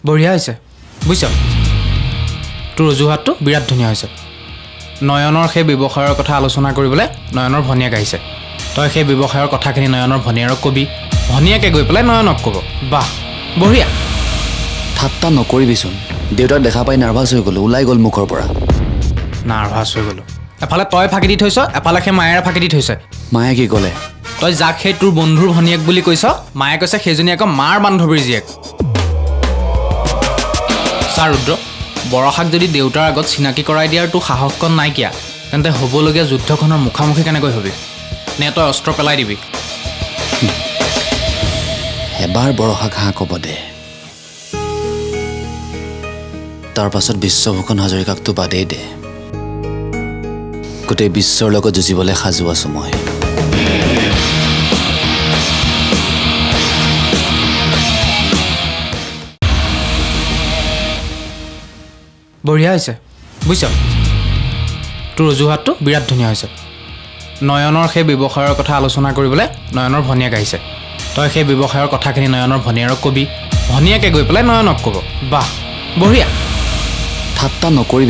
বঢ়িয়া হৈছে বুজিছ তোৰ অজুহাতটো বিৰাট ধুনীয়া হৈছে নয়নৰ সেই ব্যৱসায়ৰ কথা আলোচনা কৰিবলৈ নয়নৰ ভনীয়েক আহিছে তই সেই ব্যৱসায়ৰ কথাখিনি নয়নৰ ভনীয়েৰক কবি ভনীয়েকে গৈ পেলাই নয়নক ক'ব বাহ বঢ়িয়া ঠাট্টা নকৰিবিচোন দেউতাক দেখা পাই নাৰ্ভাছ হৈ গ'লো ওলাই গ'ল মুখৰ পৰা নাৰ্ভাছ হৈ গ'লো এফালে তই ফাঁকি দি থৈছ এফালে সেই মায়েৰে ফাঁকি দি থৈছে মায়ে কি ক'লে তই যাক সেই তোৰ বন্ধুৰ ভনীয়েক বুলি কৈছ মায়ে কৈছে সেইজনী আকৌ মাৰ বান্ধৱীৰ জীয়েক চা ৰুদ্ৰ বৰষাক যদি দেউতাৰ আগত চিনাকি কৰাই দিয়াৰ তোৰ সাহসকণ নাইকিয়া তেন্তে হ'বলগীয়া যুদ্ধখনৰ মুখামুখি কেনেকৈ হবি নে তই অস্ত্ৰ পেলাই দিবি এবাৰ বৰষাক হাঁহ ক'ব দে তাৰ পাছত বিশ্বভূষণ হাজৰিকাকতো বাদেই দে গোটেই বিশ্বৰ লগত যুঁজিবলৈ সাজু আছো মই বঢ়িয়া হৈছে বুজিছ তোৰ অজুহাতটো বিৰাট ধুনীয়া হৈছে নয়নৰ সেই ব্যৱসায়ৰ কথা আলোচনা কৰিবলৈ নয়নৰ ভনীয়েক আহিছে তই সেই ব্যৱসায়ৰ কথাখিনি নয়নৰ ভনীয়েৰক কবি ভনীয়েকে গৈ পেলাই নয়নক ক'ব বাহ বঢ়িয়া ঠাট্টা নকৰিবি